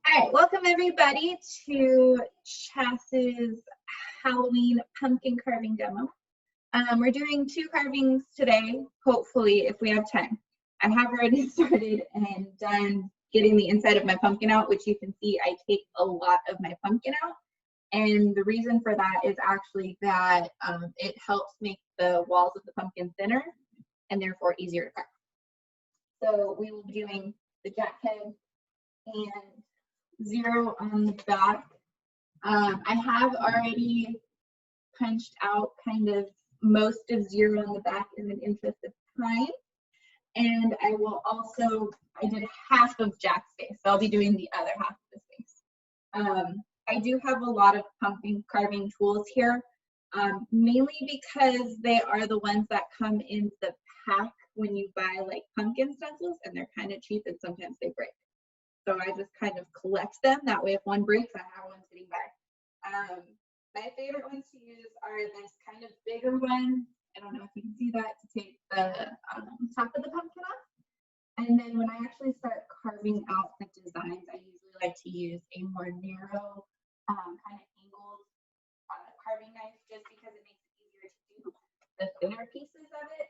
All right, welcome everybody to Chas's Halloween pumpkin carving demo. We're doing 2 carvings today, hopefully, if we have time. I have already started and done getting the inside of my pumpkin out, which you can see I take a lot of my pumpkin out. And the reason for that is actually that it helps make the walls of the pumpkin thinner and therefore easier to carve. So we will be doing the Jackhead and 0 on the back. I have already punched out kind of most of 0 on the back in the interest of time. And I will also, I did half of Jack's face, so I'll be doing the other half of his face. I do have a lot of pumpkin carving tools here, mainly because they are the ones that come in the pack when you buy like pumpkin stencils, and they're kind of cheap and sometimes they break. So I just kind of collect them. That way if one breaks, I have one sitting by. My favorite ones to use are this kind of bigger one. I don't know if you can see that, to take the top of the pumpkin off. And then when I actually start carving out the designs, I usually like to use a more narrow, kind of angled carving knife, just because it makes it easier to do the thinner pieces of it.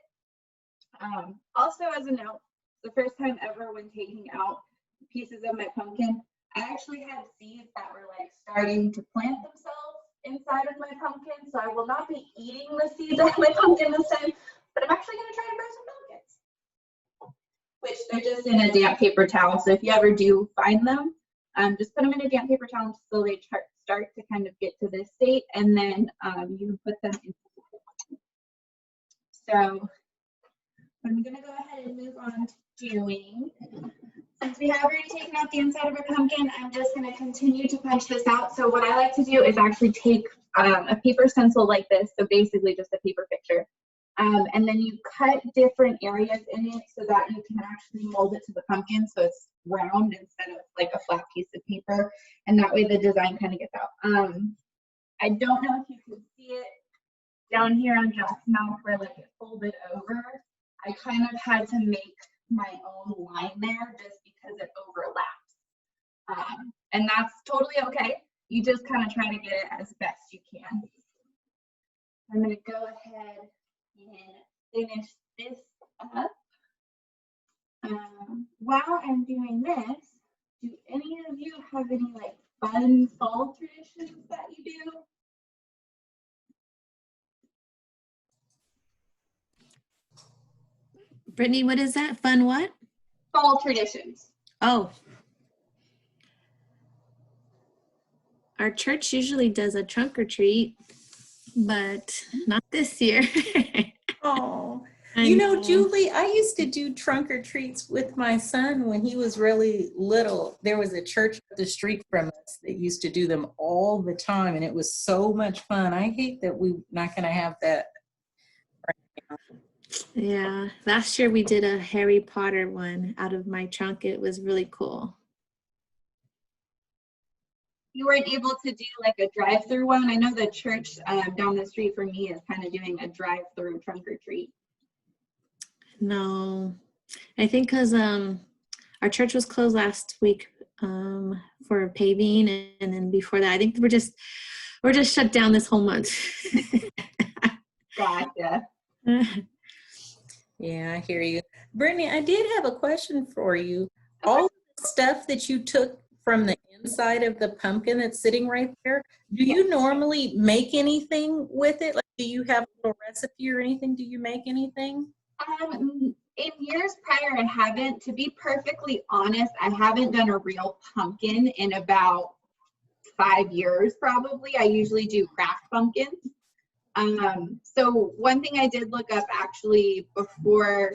Also, as a note, the first time ever when taking out pieces of my pumpkin, I actually had seeds that were like starting to plant themselves inside of my pumpkin. So I will not be eating the seeds out of my pumpkin this time, but I'm actually going to try to grow some pumpkins, which they're just in a damp paper towel. So if you ever do find them, just put them in a damp paper towel until they start to kind of get to this state, and then you can put them in. So I'm going to go ahead and move on to doing, since we have already taken out the inside of our pumpkin, I'm just going to continue to punch this out. So what I like to do is actually take a paper stencil like this, so basically just a paper picture, and then you cut different areas in it so that you can actually mold it to the pumpkin so it's round instead of like a flat piece of paper, and that way the design kind of gets out. I don't know if you can see it down here on Jack's mouth where like it folded over. I kind of had to make my own line there just because it overlaps. And that's totally okay. You just kind of try to get it as best you can. I'm going to go ahead and finish this up. While I'm doing this, do any of you have any like fun fall traditions that you do? Brittany, what is that? Fun what? Fall traditions. Oh. Our church usually does a trunk or treat, but not this year. Oh, you know, Julie, I used to do trunk or treats with my son when he was really little. There was a church up the street from us that used to do them all the time, and it was so much fun. I hate that we're not going to have that right now. Yeah, last year we did a Harry Potter one out of my trunk. It was really cool. You weren't able to do like a drive-through one? I know the church down the street from me is kind of doing a drive-through trunk or treat. No, I think because our church was closed last week for paving, and then before that, I think we're just shut down this whole month. Gotcha. Yeah, I hear you. Brittany, I did have a question for you. All the stuff that you took from the inside of the pumpkin that's sitting right there, do you normally make anything with it? Like, do you have a little recipe or anything? Do you make anything? In years prior, I haven't. To be perfectly honest, I haven't done a real pumpkin in about 5 years, probably. I usually do craft pumpkins. So one thing I did look up actually before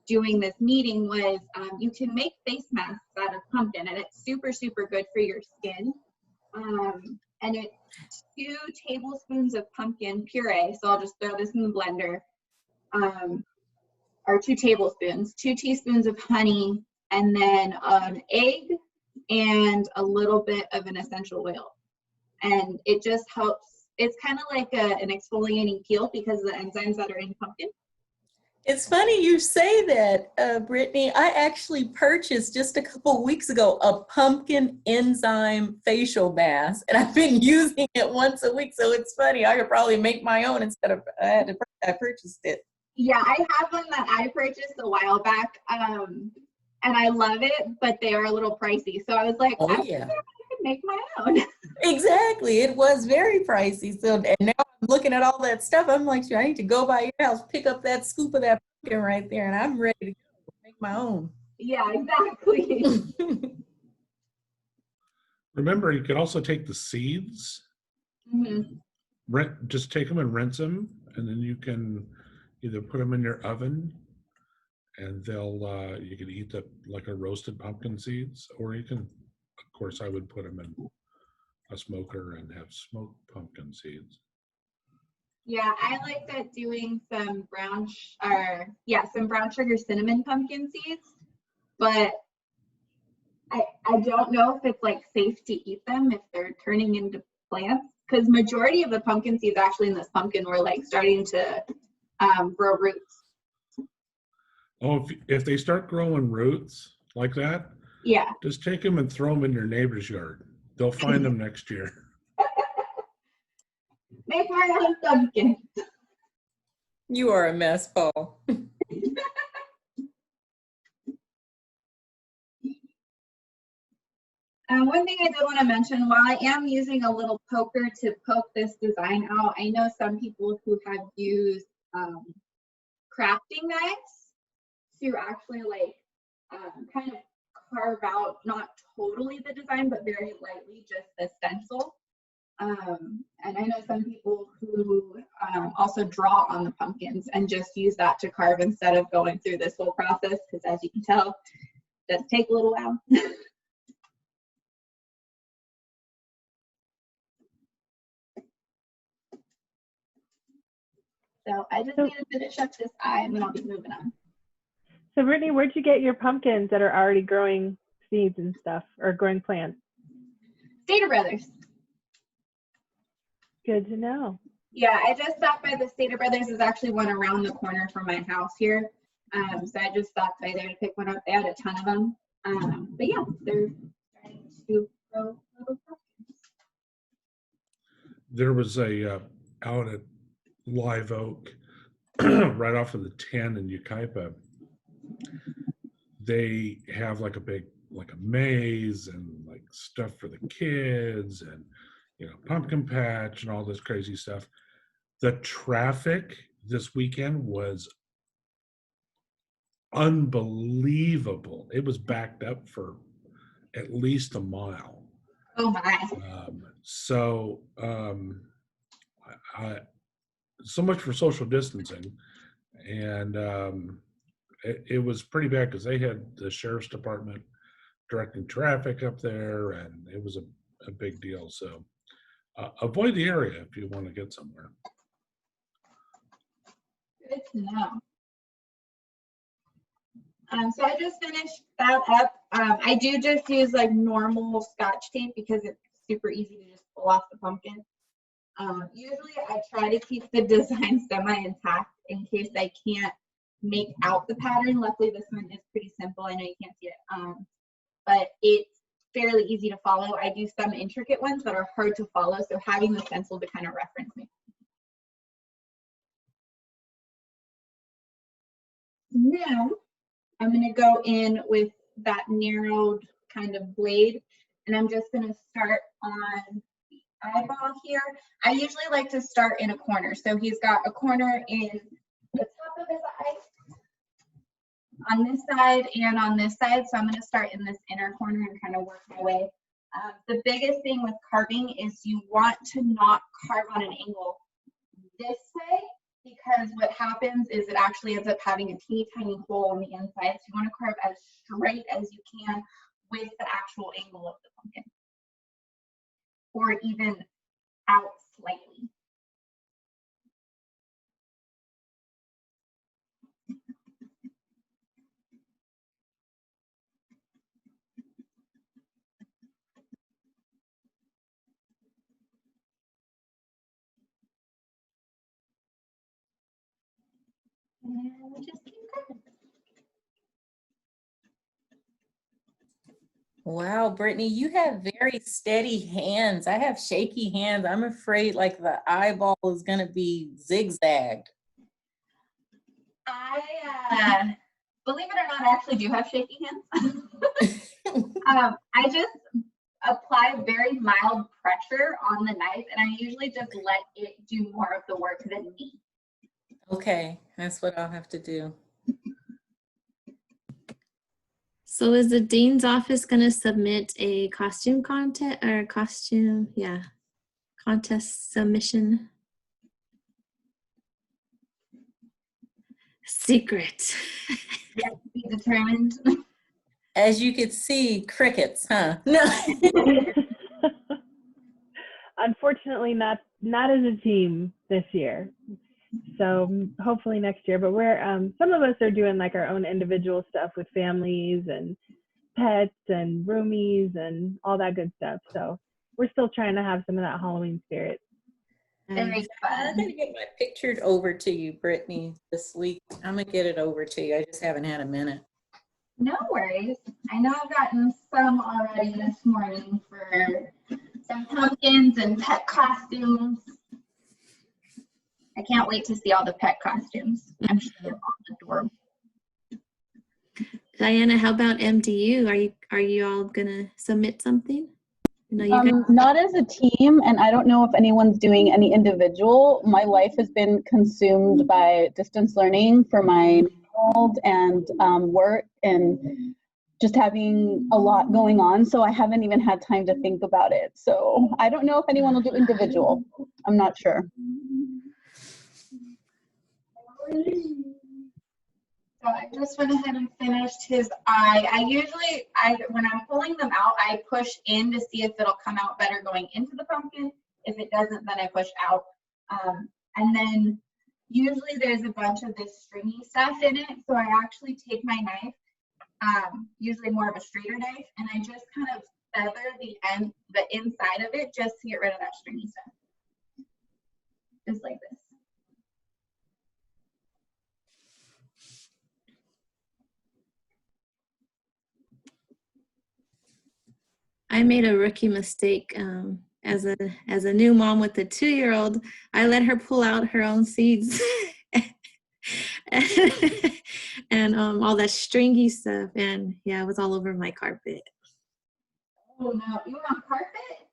doing this meeting was you can make face masks out of pumpkin, and it's super, super good for your skin. And it's 2 tablespoons of pumpkin puree. So I'll just throw this in the blender. Or 2 tablespoons, 2 teaspoons of honey, and then an egg and a little bit of an essential oil. And it just helps. It's kind of like an exfoliating peel because of the enzymes that are in pumpkin. It's funny you say that, Brittany. I actually purchased just a couple weeks ago a pumpkin enzyme facial mask, and I've been using it once a week. So it's funny. I could probably make my own instead of I purchased it. Yeah, I have one that I purchased a while back, and I love it, but they are a little pricey. So I was like, Oh I yeah, could make my own. exactly. It was very pricey. So and now I'm looking at all that stuff. I'm like, I need to go by your house, pick up that scoop of that pumpkin right there, and I'm ready to go make my own. Yeah, exactly. Remember, you could also take the seeds, just take them and rinse them, and then you can either put them in your oven, and you can eat that like a roasted pumpkin seeds, or you can, of course, I would put them in a smoker and have smoked pumpkin seeds. Yeah, I like that doing some brown sugar cinnamon pumpkin seeds, but I don't know if it's like safe to eat them if they're turning into plants, because majority of the pumpkin seeds actually in this pumpkin were like starting to grow roots. Oh, if they start growing roots like that, Yeah. just take them and throw them in your neighbor's yard. They'll find them next year. Make my own pumpkin. You are a mess, Paul. One thing I did want to mention, while I am using a little poker to poke this design out, I know some people who have used crafting knives to actually like kind of carve out, not totally the design, but very lightly just the stencil. And I know some people who also draw on the pumpkins and just use that to carve instead of going through this whole process, because as you can tell, it does take a little while. So I just need to finish up this eye and then I'll be moving on. So Brittany, where'd you get your pumpkins that are already growing seeds and stuff, or growing plants? Stater Brothers. Good to know. Yeah, I just stopped by the Stater Brothers. There's actually one around the corner from my house here. So I just stopped by there to pick one up. They had a ton of them. But yeah, they're starting to grow little pumpkins. There was out at Live Oak, right off of the 10 in Yucaipa, they have like a maze and like stuff for the kids and, pumpkin patch and all this crazy stuff. The traffic this weekend was unbelievable. It was backed up for at least a mile. Oh my. So much for social distancing. And it was pretty bad because they had the sheriff's department directing traffic up there, and it was a big deal. So avoid the area if you want to get somewhere. Good to know. So I just finished that up. I do just use like normal Scotch tape because it's super easy to just pull off the pumpkin. Usually I try to keep the design semi-intact in case I can't make out the pattern. Luckily this one is pretty simple. I know you can't see it, but it's fairly easy to follow. I do some intricate ones that are hard to follow, so having the stencil to kind of reference me. Now I'm going to go in with that narrowed kind of blade, and I'm just going to start on the eyeball here. I usually like to start in a corner. So he's got a corner in the top of his eye, on this side and on this side. So I'm going to start in this inner corner and kind of work my way. The biggest thing with carving is you want to not carve on an angle this way, because what happens is it actually ends up having a teeny tiny hole on the inside. So you want to carve as straight as you can with the actual angle of the pumpkin, or even out slightly. And we just keep going. Wow, Brittany, you have very steady hands. I have shaky hands. I'm afraid like the eyeball is going to be zigzagged. I, believe it or not, I actually do have shaky hands. I just apply very mild pressure on the knife, and I usually just let it do more of the work than me. Okay, that's what I'll have to do. So is the dean's office going to submit a costume contest or contest submission? Secret. Yet to be determined. As you could see, crickets, huh? No. Unfortunately, not as a team this year. So hopefully next year. But we're some of us are doing like our own individual stuff with families and pets and roomies and all that good stuff. So we're still trying to have some of that Halloween spirit. Very I'm fun. going to get my picture over to you, Brittany, this week. I'm going to get it over to you. I just haven't had a minute. No worries. I know I've gotten some already this morning for some pumpkins and pet costumes. I can't wait to see all the pet costumes. I'm sure they're all adorable. Diana, how about MDU? Are you all gonna submit something? No, you guys. Not as a team, and I don't know if anyone's doing any individual. My life has been consumed by distance learning for my child and work and just having a lot going on. So I haven't even had time to think about it. So I don't know if anyone will do individual. I'm not sure. So I just went ahead and finished his eye. When I'm pulling them out, I push in to see if it'll come out better going into the pumpkin. If it doesn't, then I push out. And then usually there's a bunch of this stringy stuff in it. So I actually take my knife, usually more of a straighter knife, and I just kind of feather the inside of it just to get rid of that stringy stuff. Just like this. I made a rookie mistake as a new mom with a 2-year-old. I let her pull out her own seeds and all that stringy stuff, and yeah, it was all over my carpet. Oh no, you want carpet?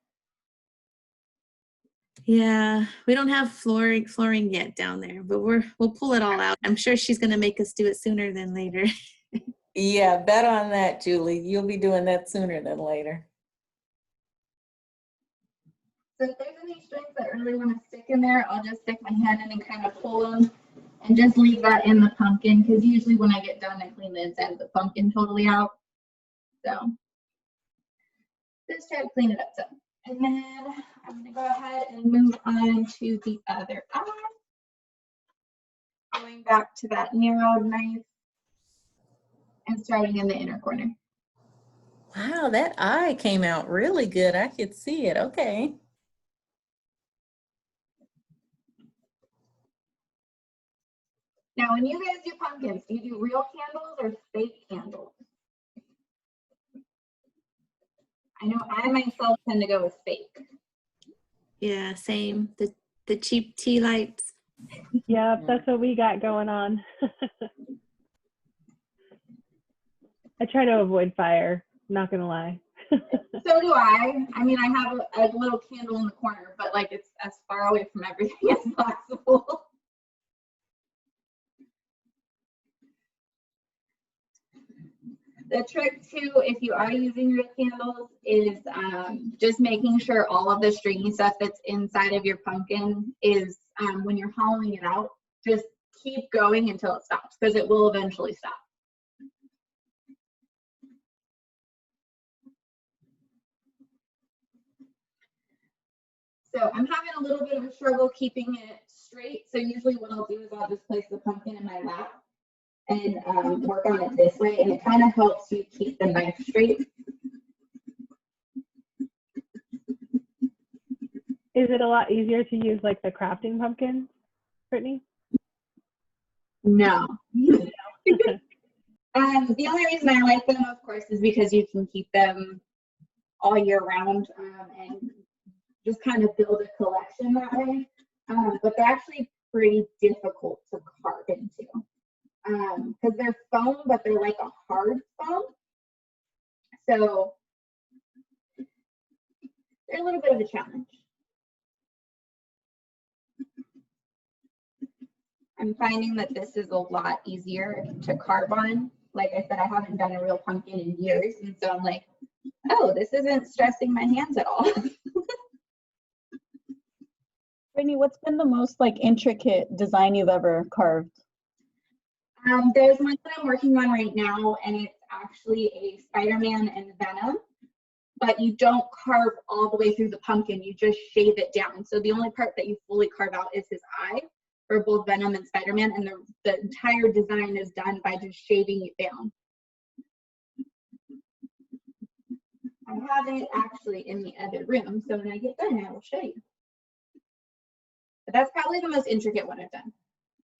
Yeah, we don't have flooring yet down there, but we'll pull it all out. I'm sure she's gonna make us do it sooner than later. Yeah, bet on that, Julie. You'll be doing that sooner than later. So if there's any strings that really want to stick in there, I'll just stick my hand in and kind of pull them and just leave that in the pumpkin, because usually when I get done, I clean the inside of the pumpkin totally out. So just try to clean it up some. And then I'm going to go ahead and move on to the other eye. Going back to that narrowed knife and starting in the inner corner. Wow, that eye came out really good. I could see it. Okay. Now, when you guys do pumpkins, do you do real candles or fake candles? I know I myself tend to go with fake. Yeah, same. The cheap tea lights. Yeah, that's what we got going on. I try to avoid fire, not gonna lie. So do I. I mean, I have a little candle in the corner, but like it's as far away from everything as possible. The trick too, if you are using real candles, is just making sure all of the stringy stuff that's inside of your pumpkin is, when you're hollowing it out, just keep going until it stops, because it will eventually stop. So I'm having a little bit of a struggle keeping it straight. So usually what I'll do is I'll just place the pumpkin in my lap and work on it this way, and it kind of helps you keep the knife straight. Is it a lot easier to use like the crafting pumpkin, Brittany? No. The only reason I like them, of course, is because you can keep them all year round and just kind of build a collection that way. But they're actually pretty difficult to carve into because they're foam, but they're like a hard foam. So they're a little bit of a challenge. I'm finding that this is a lot easier to carve on. Like I said, I haven't done a real pumpkin in years. And so I'm like, oh, this isn't stressing my hands at all. Brittany, what's been the most like intricate design you've ever carved? There's one that I'm working on right now, and it's actually a Spider-Man and Venom, but you don't carve all the way through the pumpkin, you just shave it down. So the only part that you fully carve out is his eye for both Venom and Spider-Man, and the entire design is done by just shaving it down. I have it actually in the other room, so when I get done, I will show you. But that's probably the most intricate one I've done.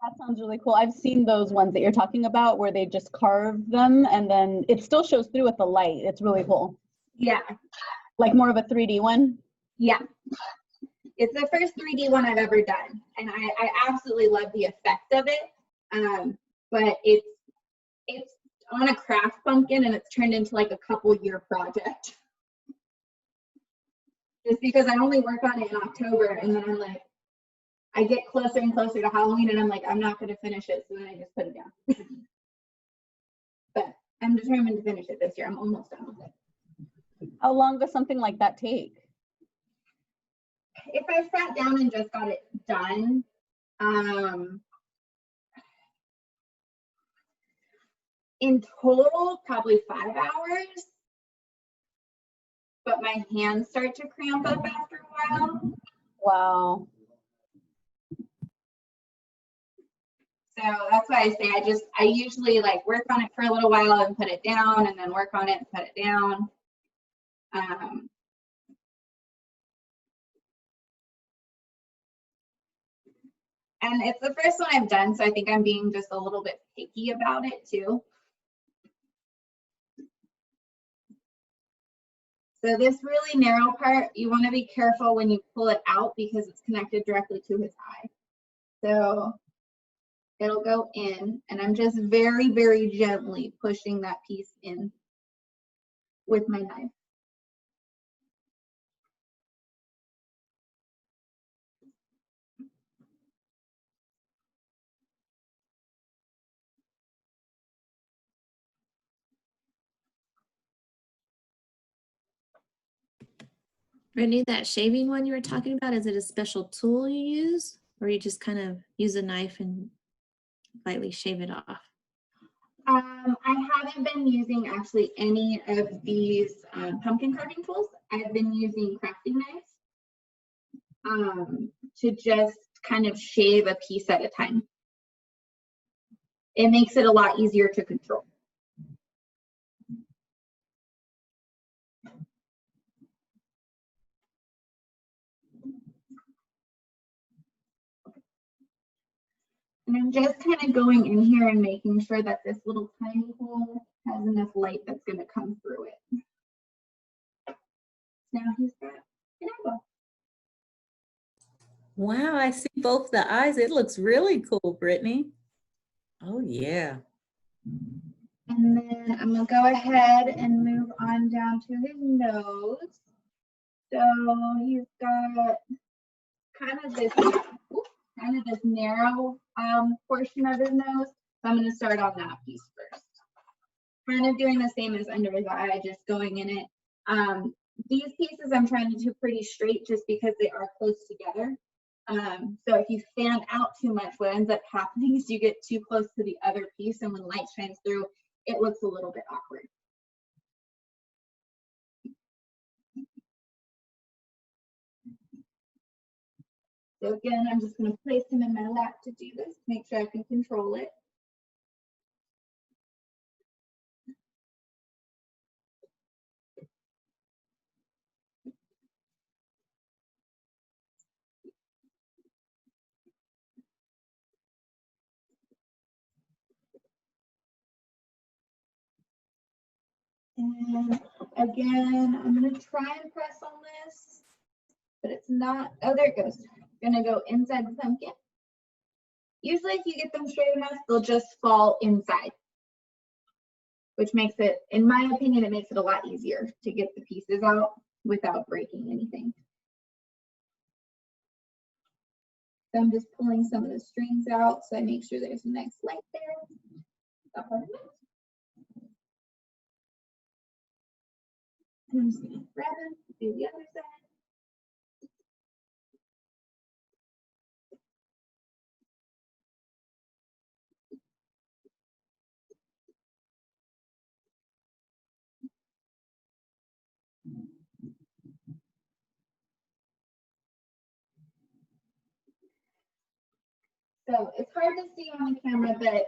That sounds really cool. I've seen those ones that you're talking about where they just carve them and then it still shows through with the light. It's really cool. Yeah. Like more of a 3D one? Yeah. It's the first 3D one I've ever done. And I absolutely love the effect of it. But it's on a craft pumpkin and it's turned into like a couple-year project. Just because I only work on it in October and then I'm like, I get closer and closer to Halloween and I'm like, I'm not going to finish it. So then I just put it down. But I'm determined to finish it this year. I'm almost done with it. How long does something like that take? If I sat down and just got it done, in total, probably 5 hours. But my hands start to cramp up after a while. Wow. So that's why I say I usually like work on it for a little while and put it down and then work on it and put it down. And it's the first one I've done, so I think I'm being just a little bit picky about it too. So this really narrow part, you want to be careful when you pull it out because it's connected directly to his eye. So it'll go in, and I'm just very, very gently pushing that piece in with my knife. Brittany, that shaving one you were talking about, is it a special tool you use, or you just kind of use a knife and lightly shave it off? I haven't been using actually any of these pumpkin carving tools. I've been using crafting knives to just kind of shave a piece at a time. It makes it a lot easier to control. And I'm just kind of going in here and making sure that this little tiny hole has enough light that's going to come through it. Now he's got an eyeball. Wow, I see both the eyes. It looks really cool, Brittany. Oh, yeah. And then I'm going to go ahead and move on down to his nose. So he's got kind of this narrow portion of his nose. So I'm going to start on that piece first. Kind of doing the same as under his eye, just going in it. These pieces I'm trying to do pretty straight just because they are close together. So if you fan out too much, what ends up happening is you get too close to the other piece, and when light shines through, it looks a little bit awkward. So again, I'm just going to place him in my lap to do this, make sure I can control it. then again, I'm gonna try and press on this, but it's not, oh, there it goes. Gonna go inside the pumpkin. Usually if you get them straight enough, they'll just fall inside, which makes it, in my opinion, it makes it a lot easier to get the pieces out without breaking anything. So I'm just pulling some of the strings out so I make sure there's a nice length there. And I'm just gonna grab them, do the other side. So it's hard to see on the camera, but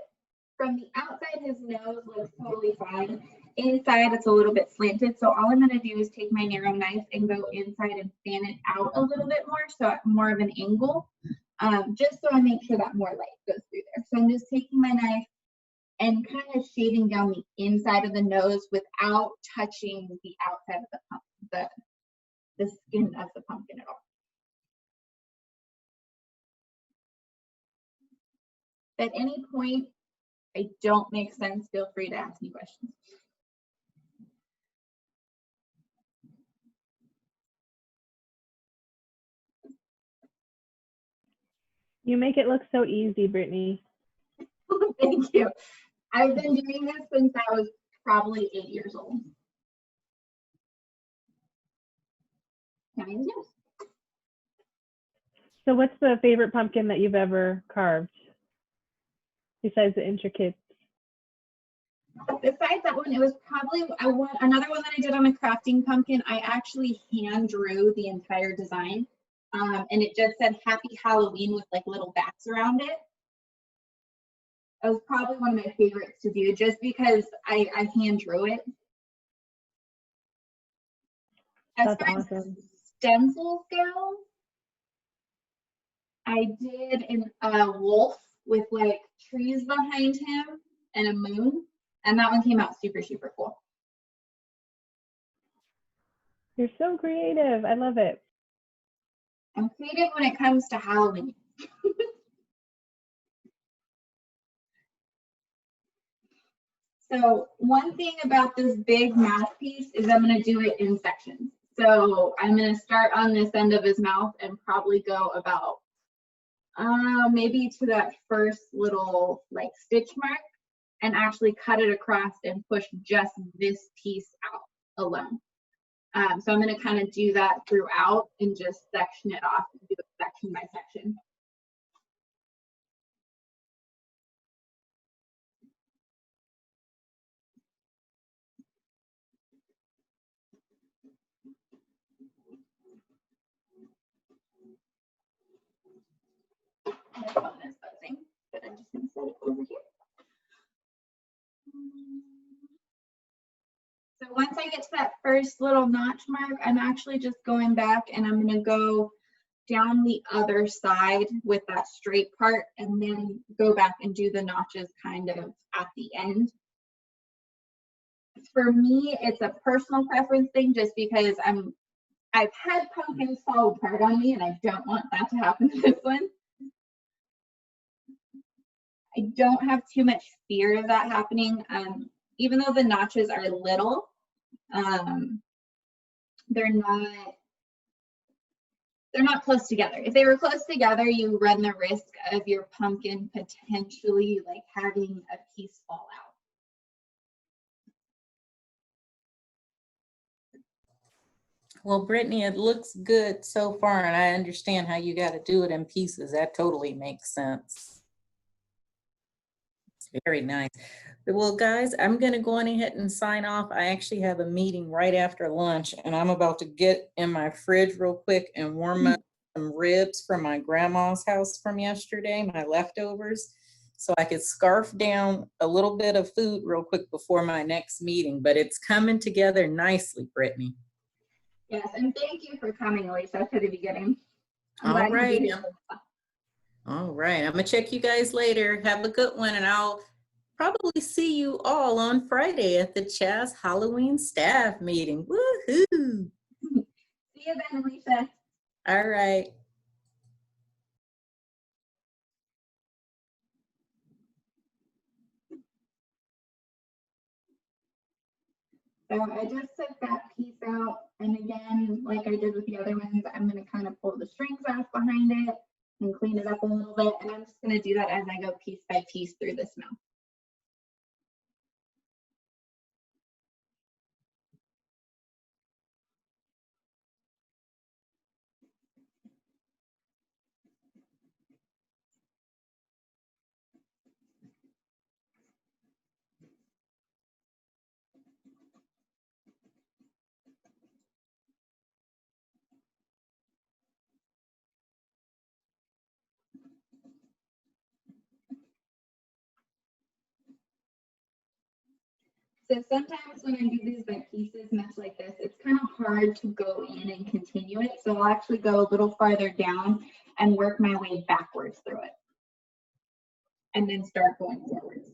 from the outside, his nose looks totally fine. Inside, it's a little bit slanted. So all I'm gonna do is take my narrow knife and go inside and fan it out a little bit more, so at more of an angle, just so I make sure that more light goes through there. So I'm just taking my knife and kind of shaving down the inside of the nose without touching the outside of the pumpkin, the skin of the pumpkin at all. At any point I don't make sense, feel free to ask me questions. You make it look so easy, Brittany. Thank you. I've been doing this since I was probably 8 years old. So what's the favorite pumpkin that you've ever carved? Besides the intricate. Besides that one, it was probably another one that I did on a crafting pumpkin. I actually hand drew the entire design, and it just said Happy Halloween with like little bats around it. It was probably one of my favorites to do just because I hand drew it. As That's far awesome. as stencils go, I did a wolf with like trees behind him and a moon, and that one came out super, super cool. You're so creative. I love it. I'm creative when it comes to Halloween. So one thing about this big mouth piece is I'm going to do it in sections. So I'm going to start on this end of his mouth and probably go about maybe to that first little like stitch mark and actually cut it across and push just this piece out alone. So I'm going to kind of do that throughout and just section it off and do it section by section. My phone is buzzing, but I'm just going to set it over here. So once I get to that first little notch mark, I'm actually just going back and I'm going to go down the other side with that straight part and then go back and do the notches kind of at the end. For me, it's a personal preference thing just because I've had pumpkins fall apart on me and I don't want that to happen to this one. I don't have too much fear of that happening. Even though the notches are little, they're not close together. If they were close together, you run the risk of your pumpkin potentially like having a piece fall out. Well, Brittany, it looks good so far, and I understand how you got to do it in pieces. That totally makes sense. It's very nice. Well, guys, I'm going to go on ahead and sign off. I actually have a meeting right after lunch, and I'm about to get in my fridge real quick and warm up some ribs from my grandma's house from yesterday, my leftovers, so I could scarf down a little bit of food real quick before my next meeting. But it's coming together nicely, Brittany. Yes, and thank you for coming, Lisa, to the beginning. All right. All right. I'm going to check you guys later. Have a good one, and I'll probably see you all on Friday at the Chaz Halloween staff meeting. Woohoo! See you then, Alicia. All right. So I just took that piece out, and again, like I did with the other ones, I'm going to kind of pull the strings off behind it and clean it up a little bit, and I'm just going to do that as I go piece by piece through this mill. So sometimes when I do these by pieces, much like this, it's kind of hard to go in and continue it. So I'll actually go a little farther down and work my way backwards through it. And then start going forwards.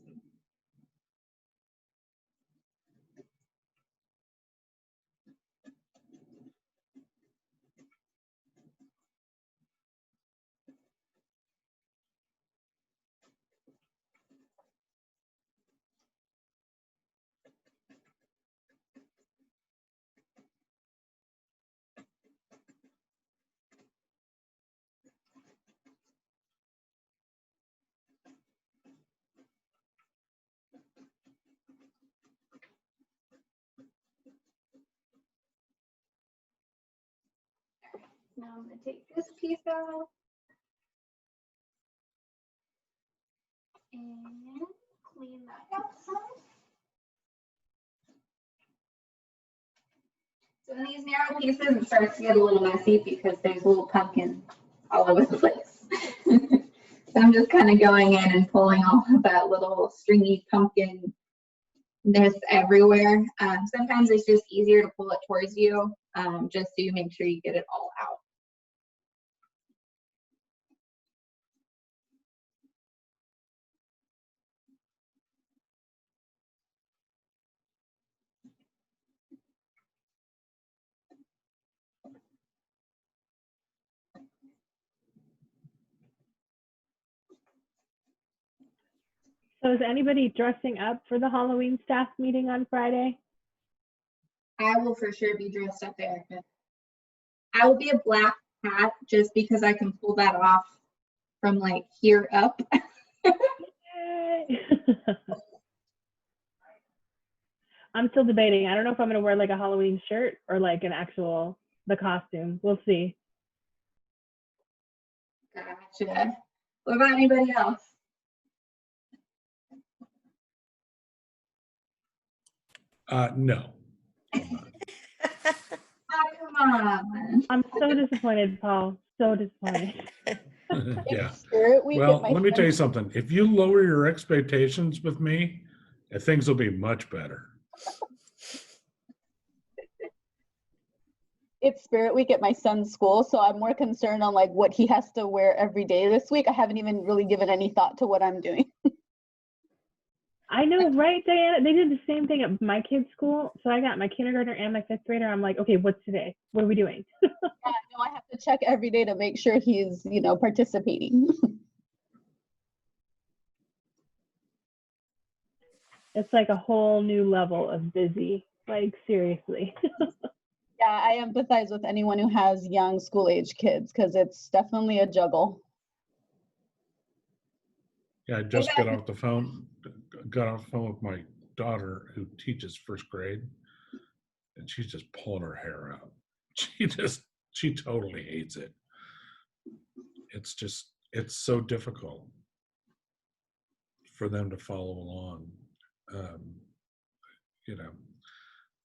Now I'm going to take this piece out and clean that up some. So in these narrow pieces, it starts to get a little messy because there's little pumpkins all over the place. So I'm just kind of going in and pulling all of that little stringy pumpkin-ness everywhere. Sometimes it's just easier to pull it towards you, just so you make sure you get it all out. So is anybody dressing up for the Halloween staff meeting on Friday? I will for sure be dressed up, Erica. I will be a black hat just because I can pull that off from like here up. Yay. I'm still debating. I don't know if I'm going to wear like a Halloween shirt or like an actual, the costume. We'll see. Gotcha. What about anybody else? No. Oh, come on. I'm so disappointed, Paul. So disappointed. Yeah. Spirit Week at Well, my let me tell you friend's- something. If you lower your expectations with me, things will be much better. It's Spirit Week at my son's school, so I'm more concerned on like what he has to wear every day this week. I haven't even really given any thought to what I'm doing. I know, right, Diana? They did the same thing at my kid's school. So I got my kindergartner and my fifth grader. I'm like, okay, what's today? What are we doing? Yeah, no, I have to check every day to make sure he's, participating. It's like a whole new level of busy. Like, seriously. Yeah, I empathize with anyone who has young school age kids because it's definitely a juggle. Yeah, I just got off the phone with my daughter who teaches first grade, and she's just pulling her hair out. She totally hates it. It's so difficult for them to follow along.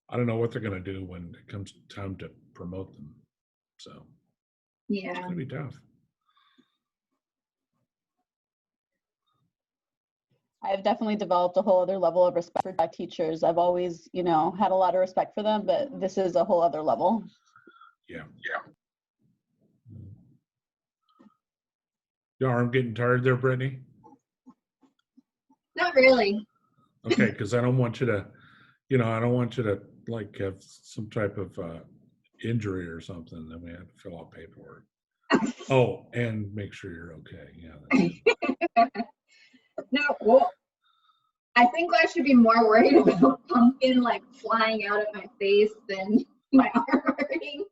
I don't know what they're going to do when it comes time to promote them. So Yeah. it's going to be tough. I've definitely developed a whole other level of respect for tech teachers. I've always, had a lot of respect for them, but this is a whole other level. Yeah. Your arm getting tired there, Brittany? Not really. Okay, because I don't want you to, I don't want you to like have some type of injury or something. Then we have to fill out paperwork. Oh, and make sure you're okay. Yeah. No, well, I think I should be more worried about pumpkin like flying out of my face than my arm hurting.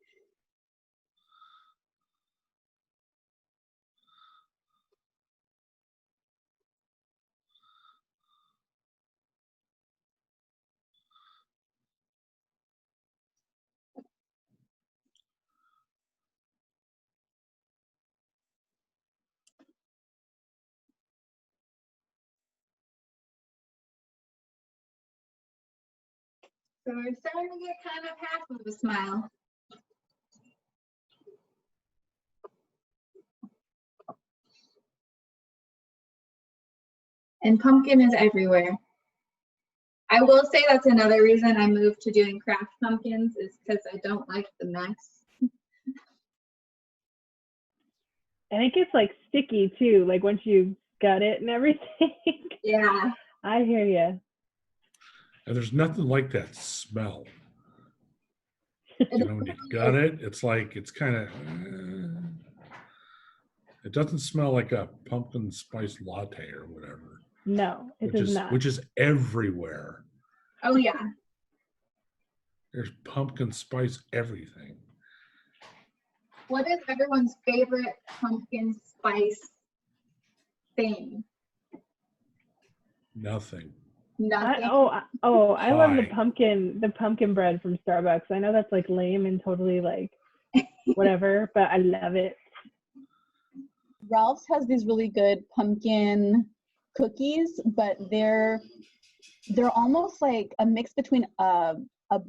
So we're starting to get kind of half of a smile. And pumpkin is everywhere. I will say that's another reason I moved to doing craft pumpkins is because I don't like the mess. And it gets like sticky too, like once you gut it and everything. Yeah. I hear you. And there's nothing like that smell. When you gut it, it's like, it's kind of, it doesn't smell like a pumpkin spice latte or whatever. No, it does not. Which is everywhere. Oh yeah. There's pumpkin spice everything. What is everyone's favorite pumpkin spice thing? Nothing. Nothing. I love the pumpkin bread from Starbucks. I know that's like lame and totally like whatever, but I love it. Ralph's has these really good pumpkin cookies, but they're almost like a mix between a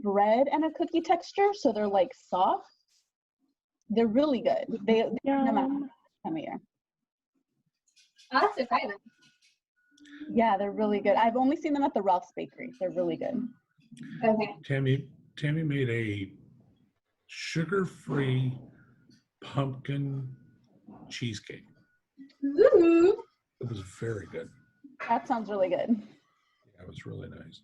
bread and a cookie texture, so they're like soft. They're really good. They come out this time of year. I'll have to try them. Yeah, they're really good. I've only seen them at the Ralph's Bakery. They're really good. Okay. Tammy made a sugar-free pumpkin cheesecake. Ooh. It was very good. That sounds really good. Yeah, it was really nice.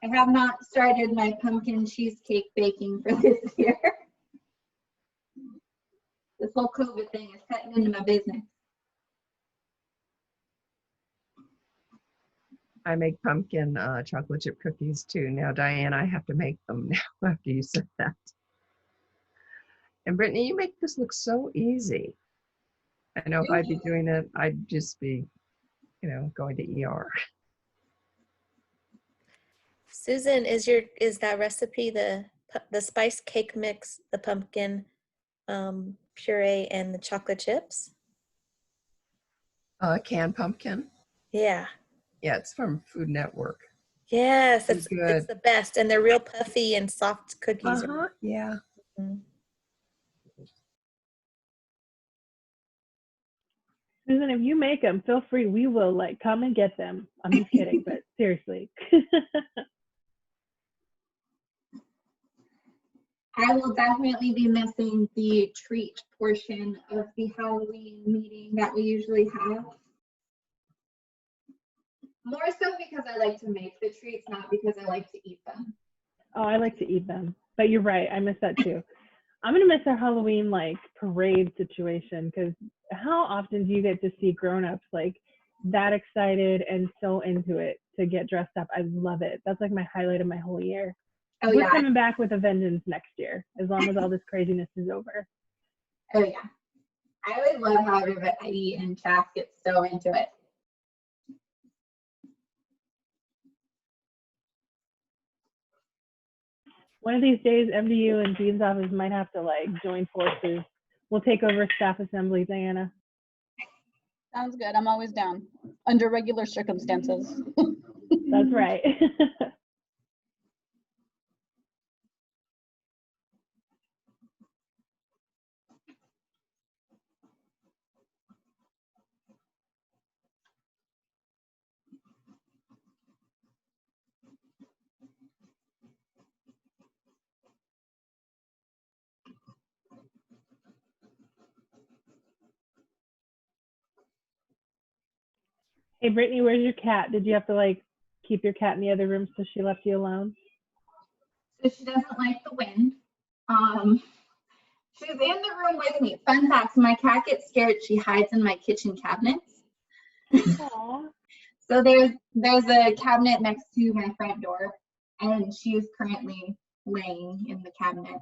I have not started my pumpkin cheesecake baking for this year. This whole COVID thing is cutting into my business. I make pumpkin chocolate chip cookies too. Now, Diane, I have to make them now after you said that. And Brittany, you make this look so easy. I know if I'd be doing it, I'd just be, going to ER. Susan, is that recipe the spice cake mix, the pumpkin puree, and the chocolate chips? Canned pumpkin. Yeah. Yeah, it's from Food Network. Yes, it's the best, and they're real puffy and soft cookies. Yeah. Mm-hmm. Susan, if you make them, feel free. We will like come and get them. I'm just kidding, but seriously. I will definitely be missing the treat portion of the Halloween meeting that we usually have. More so because I like to make the treats, not because I like to eat them. Oh, I like to eat them. But you're right. I miss that too. I'm going to miss our Halloween like parade situation because how often do you get to see grown-ups like that excited and so into it to get dressed up? I love it. That's like my highlight of my whole year. Oh, We're yeah. coming back with a vengeance next year as long as all this craziness is over. Oh, yeah. I always love how everybody in chat gets so into it. One of these days, MDU and Dean's office might have to like join forces. We'll take over staff assembly, Diana. Sounds good. I'm always down under regular circumstances. That's right. Hey, Brittany, where's your cat? Did you have to like keep your cat in the other room so she left you alone? So she doesn't like the wind. She's in the room with me. Fun fact, my cat gets scared. She hides in my kitchen cabinets. Aww. So there's a cabinet next to my front door, and she's currently laying in the cabinet.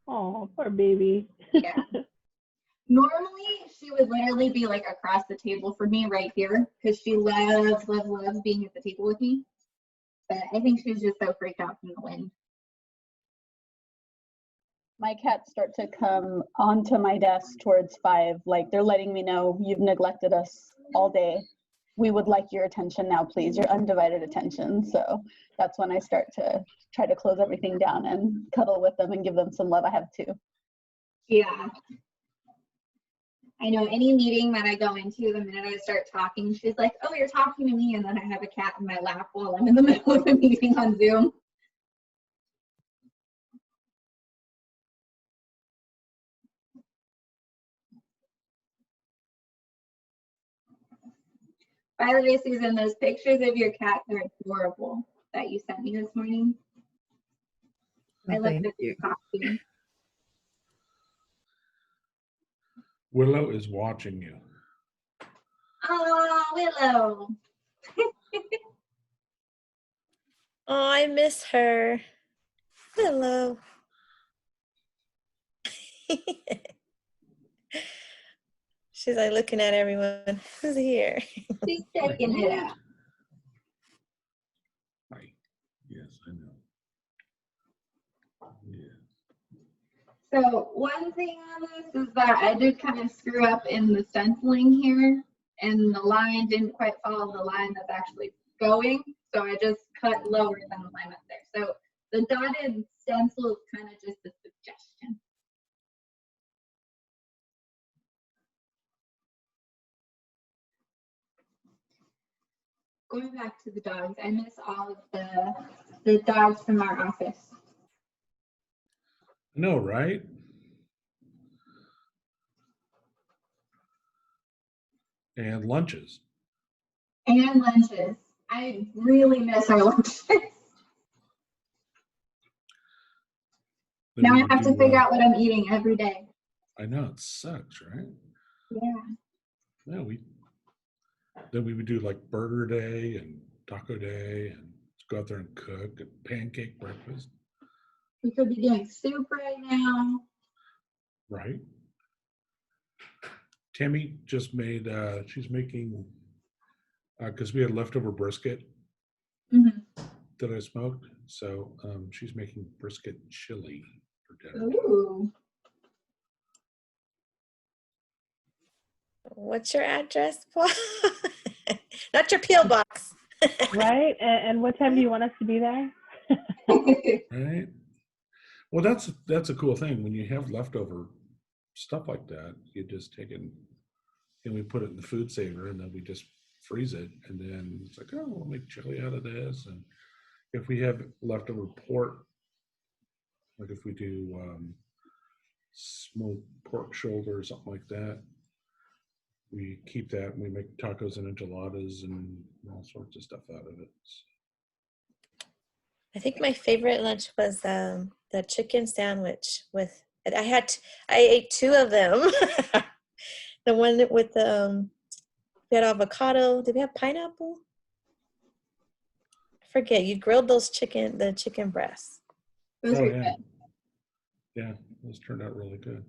Oh, poor baby. Yeah. Normally, she would literally be like across the table from me right here because she loves being at the table with me. But I think she's just so freaked out from the wind. My cats start to come onto my desk towards 5, like they're letting me know you've neglected us all day. We would like your attention now, please, your undivided attention. So that's when I start to try to close everything down and cuddle with them and give them some love. I have 2. Yeah. I know any meeting that I go into, the minute I start talking, she's like, oh, you're talking to me. And then I have a cat in my lap while I'm in the middle of a meeting on Zoom. By the way, Susan, those pictures of your cat are adorable that you sent me this morning. I love Thank the you. costume. Willow is watching you. Oh, Willow. Oh, I miss her. Hello. She's like looking at everyone. Who's here? She's checking it out. Hi. Yes, I know. Yeah. So one thing on this is that I did kind of screw up in the stenciling here, and the line didn't quite follow the line that's actually going. So I just cut lower than the line up there. So the dotted stencil is kind of just a suggestion. Going back to the dogs, I miss all of the dogs from our office. I know, right? And lunches. And lunches. I really miss our lunches. Now I have to figure out what I'm eating every day. I know, it sucks, right? Yeah. Yeah, then we would do like burger day and taco day and go out there and cook and pancake breakfast. We could be doing soup right now. Right. Tammy just made, she's making, because we had leftover brisket that I smoked. So she's making brisket chili for dinner. Ooh. What's your address, Paul? Not your P.O. box. Right? And what time do you want us to be there? Right. Well, that's a cool thing. When you have leftover stuff like that, you just take it and we put it in the food saver, and then we just freeze it, and then it's like, oh, we'll make chili out of this. And if we have leftover pork, like if we do smoked pork shoulder or something like that, we keep that and we make tacos and enchiladas and all sorts of stuff out of it. I think my favorite lunch was the chicken sandwich with. I ate 2 of them. The one with we had avocado. Did we have pineapple? I forget. You grilled the chicken breasts. Those Oh, are yeah. good. Yeah, those turned out really good.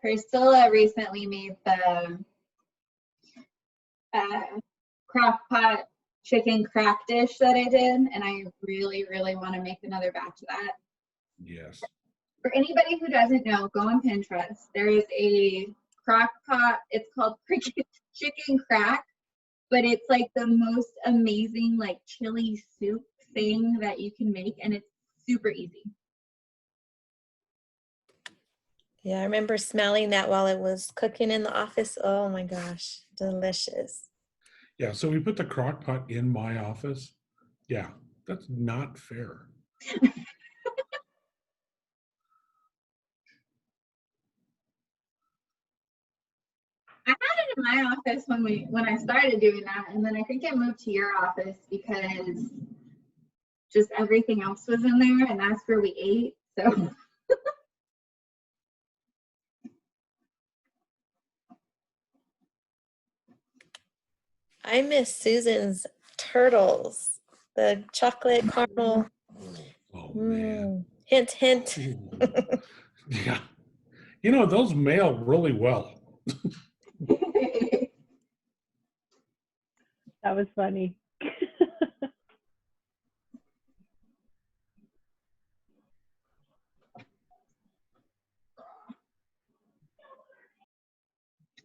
Priscilla recently made the crock pot chicken crack dish that I did, and I really, really want to make another batch of that. Yes. For anybody who doesn't know, go on Pinterest. There is a crock pot. It's called chicken crack, but it's like the most amazing like chili soup thing that you can make, and it's super easy. Yeah, I remember smelling that while it was cooking in the office. Oh my gosh, delicious. Yeah, so we put the crock pot in my office. Yeah, that's not fair. in my office when I started doing that, and then I think I moved to your office because just everything else was in there, and that's where we ate. So I miss Susan's turtles, the chocolate caramel. Oh man. Hint, hint. Ooh. Yeah. You know, those mail really well. That was funny.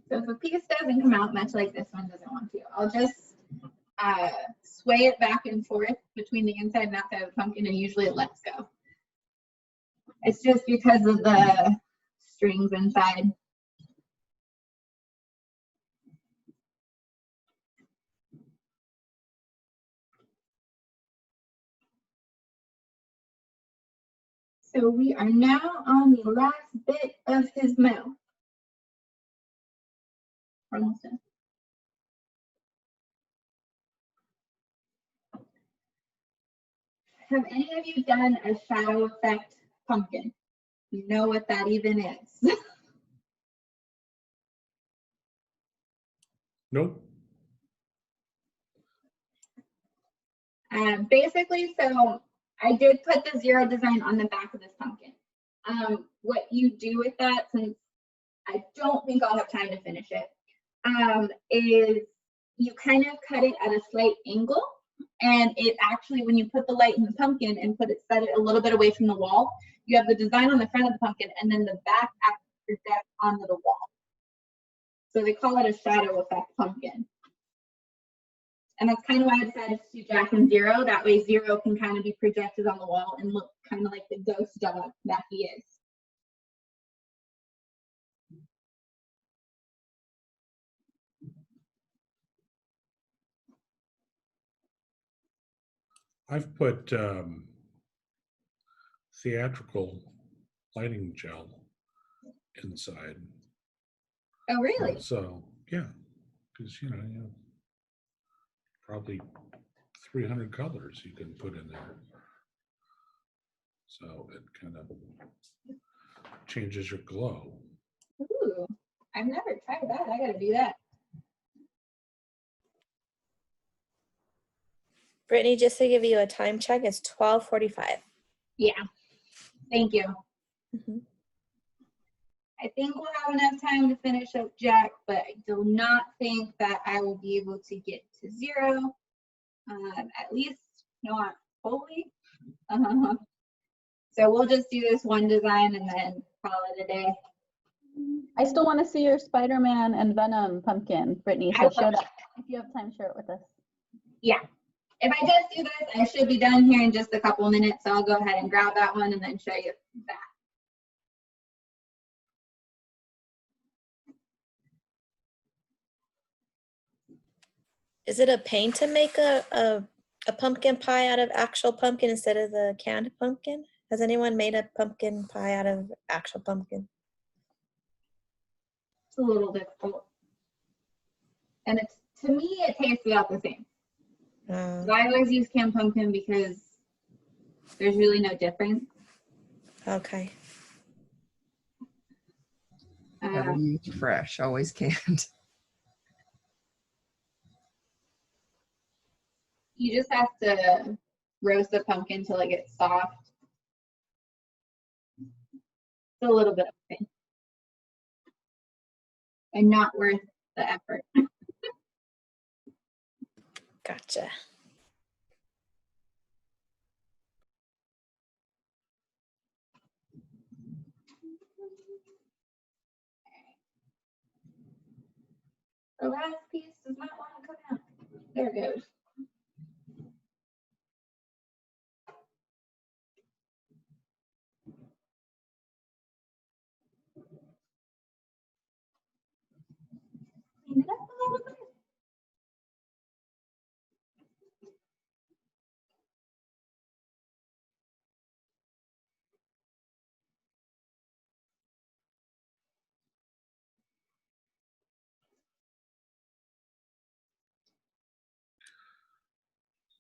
So if a piece doesn't come out much like this one doesn't want to, I'll just sway it back and forth between the inside and outside of the pumpkin, and usually it lets go. It's just because of the strings inside. So we are now on the last bit of his mouth. Almost done. Have any of you done a shadow effect pumpkin? You know what that even is. Nope. Basically, so I did put the zero design on the back of this pumpkin. What you do with that, since I don't think I'll have time to finish it, is you kind of cut it at a slight angle, and it actually, when you put the light in the pumpkin and set it a little bit away from the wall, you have the design on the front of the pumpkin, and then the back actually projects onto the wall. So they call it a shadow effect pumpkin. And that's kind of why I decided to do Jack and Zero. That way Zero can kind of be projected on the wall and look kind of like the ghost dog that he is. I've put theatrical lighting gel inside. Oh, really? So yeah, because you know, probably 300 colors you can put in there. So it kind of changes your glow. Ooh, I've never tried that. I gotta do that. Brittany, just to give you a time check, it's 12:45. Yeah, thank you. Mhm. I think we'll have enough time to finish up Jack, but I do not think that I will be able to get to Zero, at least not fully. So we'll just do this one design and then call it a day. I still want to see your Spider-Man and Venom pumpkin, Brittany. I So share will. that if you have time. Share it with us. Yeah. If I just do this, I should be done here in just a couple of minutes. So I'll go ahead and grab that one and then show you that. Is it a pain to make a pumpkin pie out of actual pumpkin instead of the canned pumpkin? Has anyone made a pumpkin pie out of actual pumpkin? It's a little difficult. And it's, to me, it tastes about the same. I always use canned pumpkin because there's really no difference. Okay. Never used fresh, always canned. You just have to roast the pumpkin until it gets soft. It's a little bit of pain. And not worth the effort. Gotcha. The last piece does not want to come out. There it goes. Clean it up a little bit.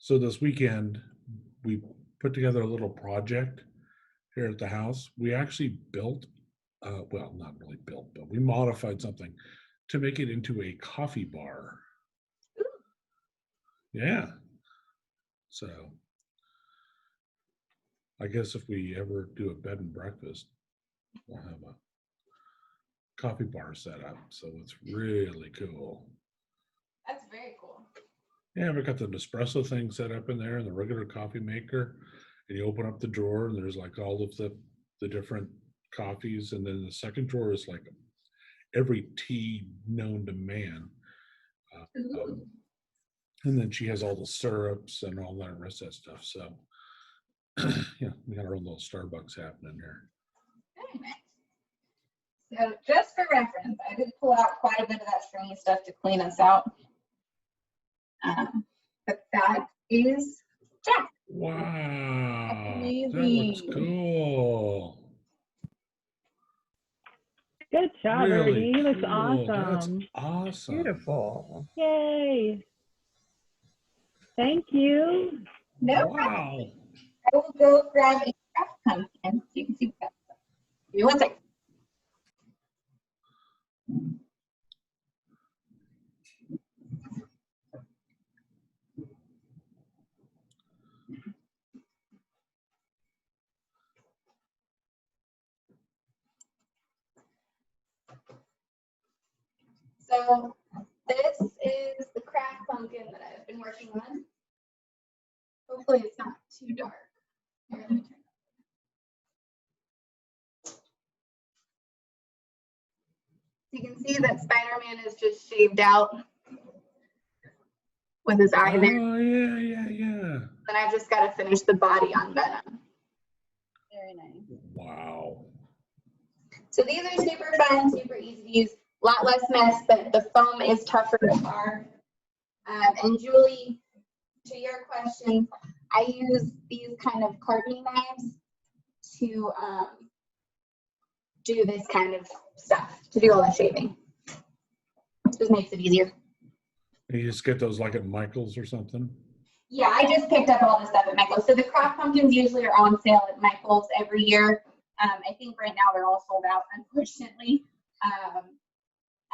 So this weekend, we put together a little project here at the house. We actually built, well, not really built, but we modified something to make it into a coffee bar. Yeah. So I guess if we ever do a bed and breakfast, we'll have a coffee bar set up. So it's really cool. That's very cool. Yeah, we got the Nespresso thing set up in there and the regular coffee maker. And you open up the drawer and there's like all of the different coffees. And then the second drawer is like every tea known to man. And then she has all the syrups and all that rest of that stuff. So, yeah, we got our own little Starbucks happening here. Very nice. So just for reference, I did pull out quite a bit of that stringy stuff to clean us out. But that is Jack. Wow, Amazing. that looks cool. Good job, Really Birdie. He looks cool. That's awesome. awesome. Beautiful. Yay. Thank you. No, Wow. I will go grab a craft pumpkin so you can see what that's. Give me one second. So this is the craft pumpkin that I've been working on. Hopefully it's not too dark. Here, let me turn it. You can see that Spider-Man is just shaved out with his eye there. Oh, yeah. Then I've just got to finish the body on Venom. Very nice. Wow. So these are super fun, super easy to use. A lot less mess, but the foam is tougher to bar. And Julie, to your question, I use these kind of carving knives to do this kind of stuff, to do all the shaving. Just makes it easier. You just get those like at Michael's or something? Yeah, I just picked up all this stuff at Michael's. So the craft pumpkins usually are on sale at Michael's every year. I think right now they're all sold out, unfortunately.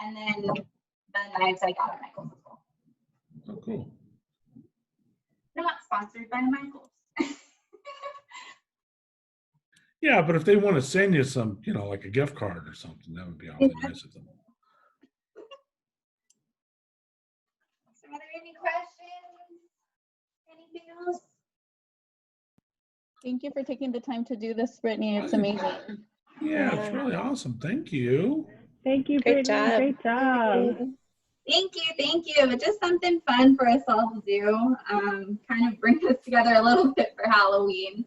And then the knives I got at Michael's as well. Oh, cool. They're not sponsored by Michael's. Yeah, but if they want to send you some, like a gift card or something, that would be awfully nice of them. So are there any questions? Anything else? Thank you for taking the time to do this, Brittany. It's amazing. Yeah, it's really awesome. Thank you. Thank you, Great Brittany. job. Great job. Thank you. It's just something fun for us all to do. Kind of bring us together a little bit for Halloween.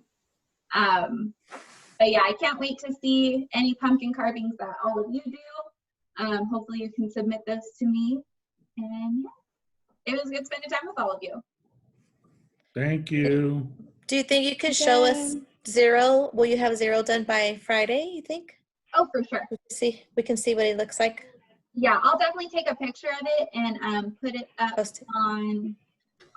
But yeah, I can't wait to see any pumpkin carvings that all of you do. Hopefully you can submit those to me. And yeah, it was good spending time with all of you. Thank you. Do you think you can show us zero? Will you have zero done by Friday, you think? Oh, for sure. We can see what it looks like. Yeah, I'll definitely take a picture of it and put it up Post it. on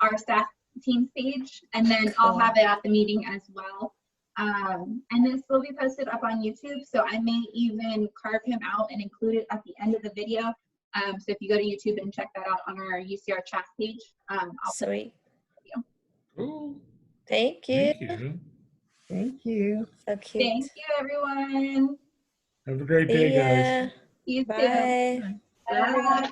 our staff team's page, and then I'll Cool. have it at the meeting as well. And this will be posted up on YouTube, so I may even carve him out and include it at the end of the video. So if you go to YouTube and check that out on our UCR chat page, I'll put Sweet. Cool. Thank you. Thank you. Thank you. So cute. Thank you, everyone. Have a great day, guys. Yeah. You too. Bye. Bye.